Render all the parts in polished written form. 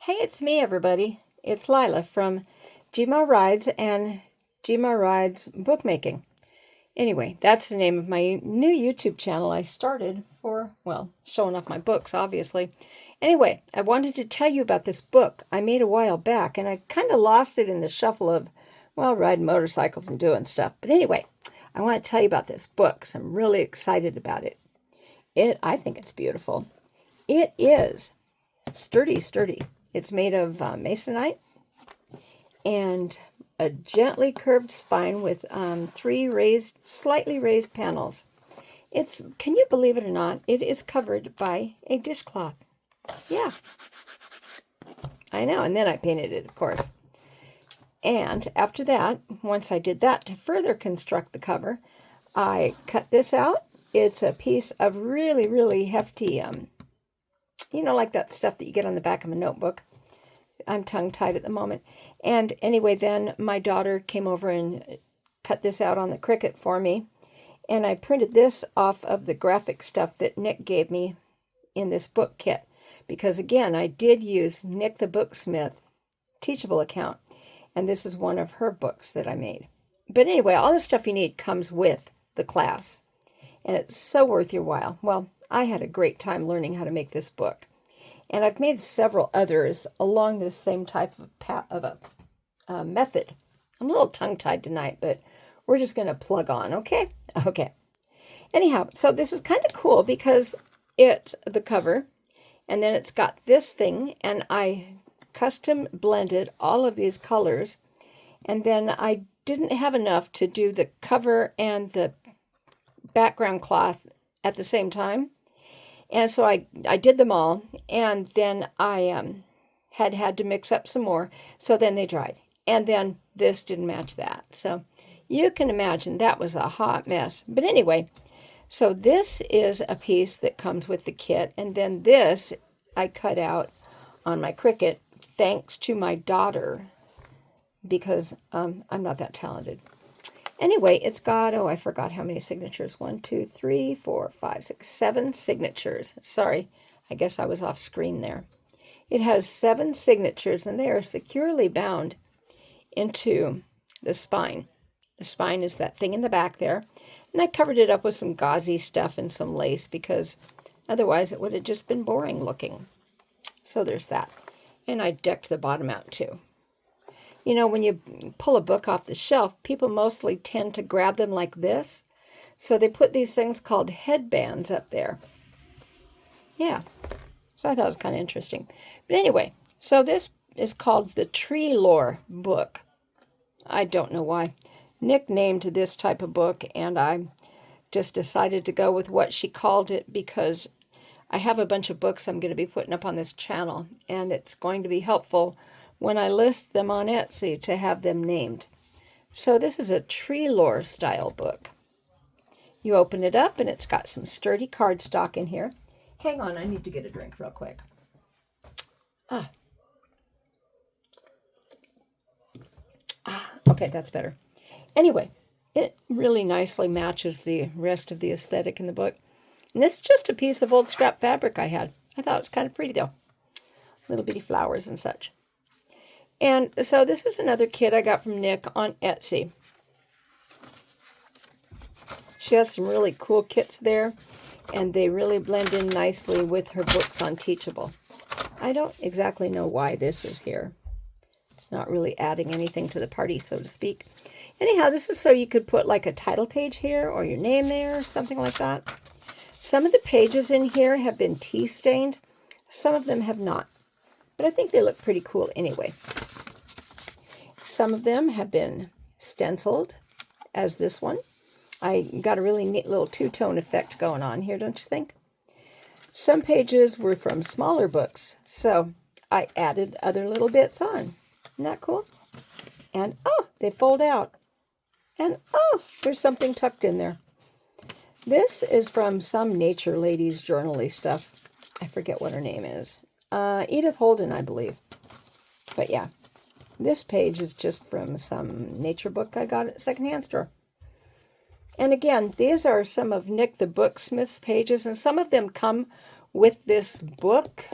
Hey, it's me, everybody. It's Lila from Gma Rides and Gma Rides Bookmaking. Anyway, that's the name of my new YouTube channel I started for, well, showing off my books, obviously. Anyway, I wanted to tell you about this book I made a while back, and I kind of lost it in the shuffle of, well, riding motorcycles and doing stuff. But anyway, I want to tell you about this book, because I'm really excited about it. I think it's beautiful. It is sturdy. It's made of masonite and a gently curved spine with three slightly raised panels. Can you believe it or not, it is covered by a dishcloth. Yeah, I know. And then I painted it, of course. And after that, once I did that to further construct the cover, I cut this out. It's a piece of really hefty, like that stuff that you get on the back of a notebook. I'm tongue-tied at the moment. And anyway, then my daughter came over and cut this out on the Cricut for me. And I printed this off of the graphic stuff that Nik gave me in this book kit. Because again, I did use Nik the Bookmith Teachable account. And this is one of her books that I made. But anyway, all the stuff you need comes with the class. And it's so worth your while. Well, I had a great time learning how to make this book. And I've made several others along this same type of a method. I'm a little tongue-tied tonight, but we're just going to plug on, okay? Okay. Anyhow, so this is kind of cool because it's the cover, and then it's got this thing, and I custom blended all of these colors, and then I didn't have enough to do the cover and the background cloth at the same time. And so I did them all, and then I had to mix up some more, so then they dried. And then this didn't match that. So you can imagine that was a hot mess. But anyway, so this is a piece that comes with the kit, and then this I cut out on my Cricut thanks to my daughter, because I'm not that talented. Anyway, it's got, I forgot how many signatures. 1, 2, 3, 4, 5, 6, 7 signatures. Sorry, I guess I was off screen there. It has 7 signatures, and they are securely bound into the spine. The spine is that thing in the back there. And I covered it up with some gauzy stuff and some lace, because otherwise it would have just been boring looking. So there's that. And I decked the bottom out too. You know, when you pull a book off the shelf, people mostly tend to grab them like this. So they put these things called headbands up there. Yeah, so I thought it was kind of interesting. But anyway, so this is called the Tree Lore book. I don't know why. Nik named this type of book, and I just decided to go with what she called it because I have a bunch of books I'm going to be putting up on this channel, and it's going to be helpful when I list them on Etsy to have them named. So this is a tree lore style book. You open it up and it's got some sturdy cardstock in here. Hang on, I need to get a drink real quick. Okay, that's better. Anyway, it really nicely matches the rest of the aesthetic in the book. And this is just a piece of old scrap fabric I had. I thought it was kind of pretty though. Little bitty flowers and such. And so this is another kit I got from Nik on Etsy. She has some really cool kits there, and they really blend in nicely with her books on Teachable. I don't exactly know why this is here. It's not really adding anything to the party, so to speak. Anyhow, this is so you could put like a title page here or your name there or something like that. Some of the pages in here have been tea stained. Some of them have not. But I think they look pretty cool anyway. Some of them have been stenciled, as this one. I got a really neat little two-tone effect going on here, don't you think? Some pages were from smaller books, so I added other little bits on. Isn't that cool? And, they fold out. And, there's something tucked in there. This is from some Nature Ladies journal-y stuff. I forget what her name is. Edith Holden, I believe. But yeah, this page is just from some nature book I got at the secondhand store. And again, these are some of Nik the Bookmith's pages, and some of them come with this book.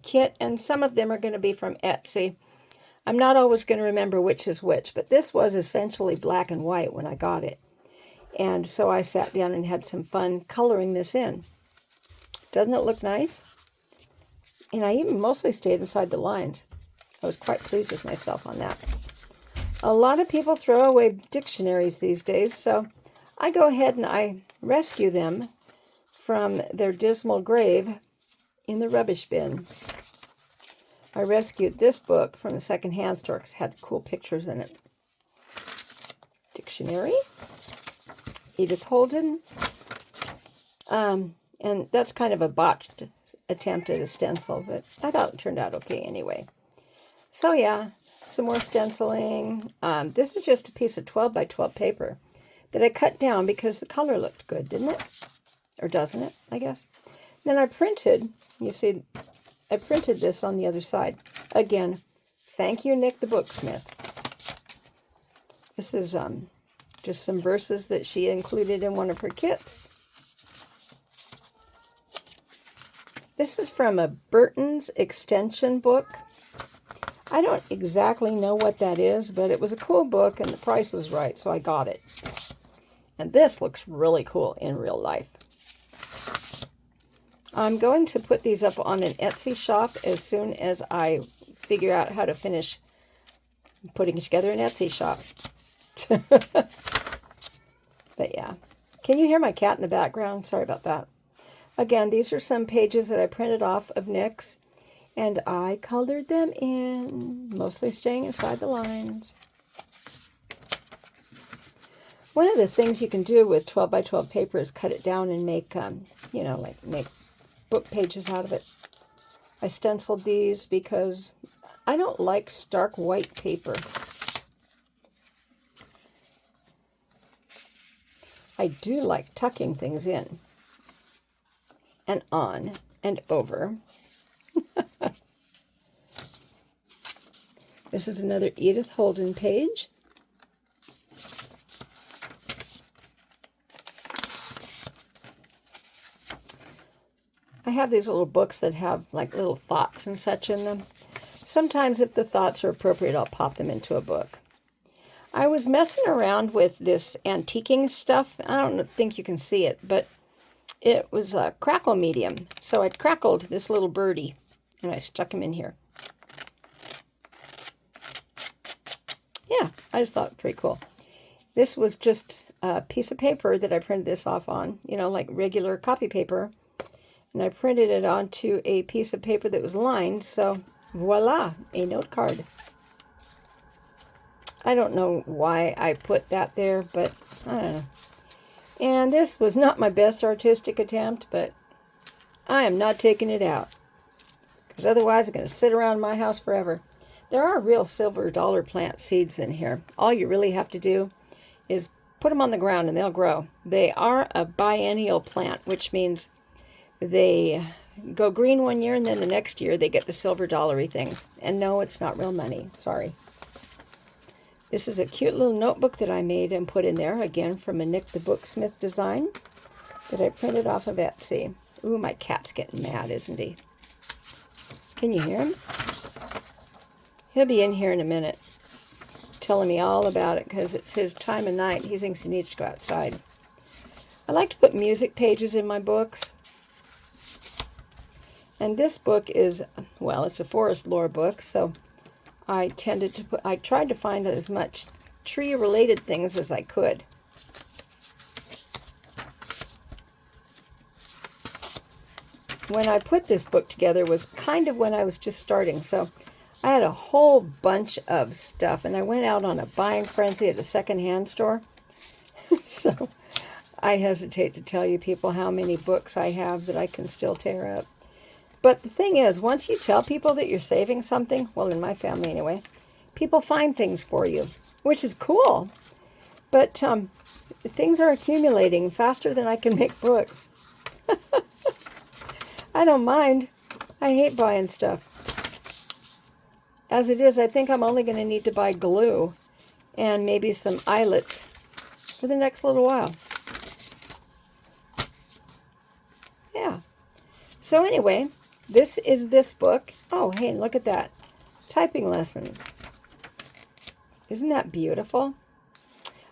kit, and some of them are going to be from Etsy. I'm not always going to remember which is which, but this was essentially black and white when I got it. And so I sat down and had some fun coloring this in. Doesn't it look nice? And I even mostly stayed inside the lines. I was quite pleased with myself on that. A lot of people throw away dictionaries these days, so I go ahead and I rescue them from their dismal grave in the rubbish bin. I rescued this book from the secondhand store because it had cool pictures in it. Dictionary. Edith Holden. And that's kind of a botched attempt at a stencil, but I thought it turned out okay anyway. So yeah, some more stenciling. This is just a piece of 12 by 12 paper that I cut down because the color looked good, didn't it? Or doesn't it, I guess. Then I printed, you see, I printed this on the other side. Again, thank you, Nik the Bookmith. This is just some verses that she included in one of her kits. This is from a Burton's extension book. I don't exactly know what that is, but it was a cool book and the price was right, so I got it. And this looks really cool in real life. I'm going to put these up on an Etsy shop as soon as I figure out how to finish putting together an Etsy shop. But yeah. Can you hear my cat in the background? Sorry about that. Again, these are some pages that I printed off of Nik's, and I colored them in, mostly staying inside the lines. One of the things you can do with 12 by 12 paper is cut it down and make, make book pages out of it. I stenciled these because I don't like stark white paper. I do like tucking things in and on and over. This is another Edith Holden page. I have these little books that have like little thoughts and such in them. Sometimes if the thoughts are appropriate, I'll pop them into a book. I was messing around with this antiquing stuff. I don't think you can see it, but it was a crackle medium. So I crackled this little birdie and I stuck him in here. Yeah, I just thought it was pretty cool. This was just a piece of paper that I printed this off on, like regular copy paper. And I printed it onto a piece of paper that was lined, so voila, a note card. I don't know why I put that there, but I don't know. And this was not my best artistic attempt, but I am not taking it out, because otherwise I'm going to sit around my house forever. There are real silver dollar plant seeds in here. All you really have to do is put them on the ground and they'll grow. They are a biennial plant, which means they go green one year and then the next year they get the silver dollar-y things. And no, it's not real money. Sorry. This is a cute little notebook that I made and put in there, again from a Nik the Bookmith design that I printed off of Etsy. Ooh, my cat's getting mad, isn't he? Can you hear him? He'll be in here in a minute telling me all about it because it's his time of night. He thinks he needs to go outside. I like to put music pages in my books. And this book is, well, it's a forest lore book, so I tried to find as much tree-related things as I could. When I put this book together was kind of when I was just starting, so I had a whole bunch of stuff, and I went out on a buying frenzy at a secondhand store. So I hesitate to tell you people how many books I have that I can still tear up. But the thing is, once you tell people that you're saving something, well, in my family anyway, people find things for you, which is cool. But things are accumulating faster than I can make books. I don't mind. I hate buying stuff. As it is, I think I'm only going to need to buy glue and maybe some eyelets for the next little while. Yeah. So anyway, This is this book. Oh, hey, look at that. Typing lessons. Isn't that beautiful?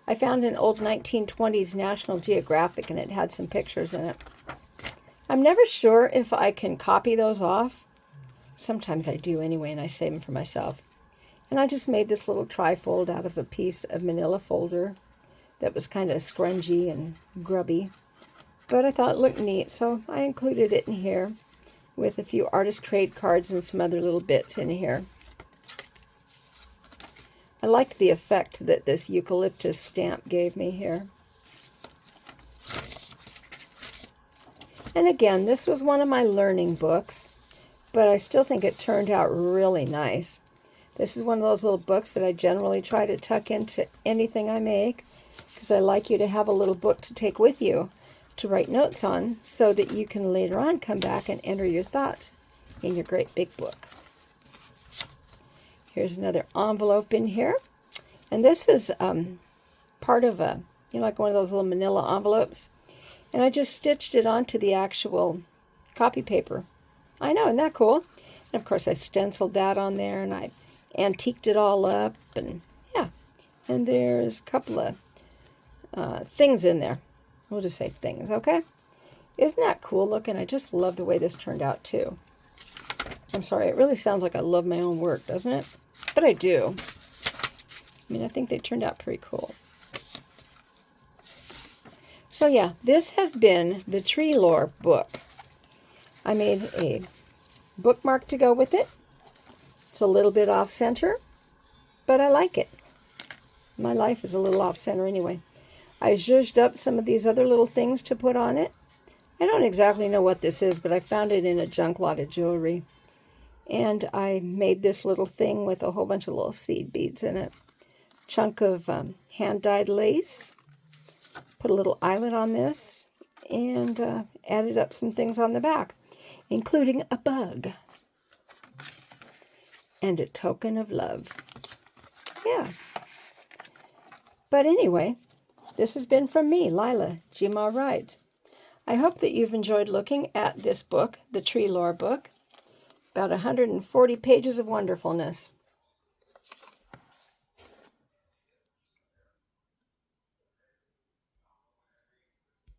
I found an old 1920s National Geographic, and it had some pictures in it. I'm never sure if I can copy those off. Sometimes I do anyway, and I save them for myself. And I just made this little trifold out of a piece of manila folder that was kind of scrungy and grubby. But I thought it looked neat, so I included it in here with a few artist trade cards and some other little bits in here. I liked the effect that this eucalyptus stamp gave me here. And again, this was one of my learning books, but I still think it turned out really nice. This is one of those little books that I generally try to tuck into anything I make, because I like you to have a little book to take with you to write notes on, so that you can later on come back and enter your thoughts in your great big book. Here's another envelope in here. And this is part of a, like one of those little manila envelopes. And I just stitched it onto the actual copy paper. I know, isn't that cool? And of course I stenciled that on there, and I antiqued it all up. And yeah, and there's a couple of things in there. We'll just say things, okay? Isn't that cool looking? I just love the way this turned out too. I'm sorry, it really sounds like I love my own work, doesn't it? But I do. I mean, I think they turned out pretty cool. So yeah, this has been the Tree Lore book. I made a bookmark to go with it. It's a little bit off-center, but I like it. My life is a little off-center anyway. I zhuzhed up some of these other little things to put on it. I don't exactly know what this is, but I found it in a junk lot of jewelry. And I made this little thing with a whole bunch of little seed beads in it. Chunk of hand-dyed lace. Put a little eyelet on this, and added up some things on the back, including a bug and a token of love. Yeah. But anyway, this has been from me, Lila, Gma Rides. I hope that you've enjoyed looking at this book, the Tree Lore book. About 140 pages of wonderfulness.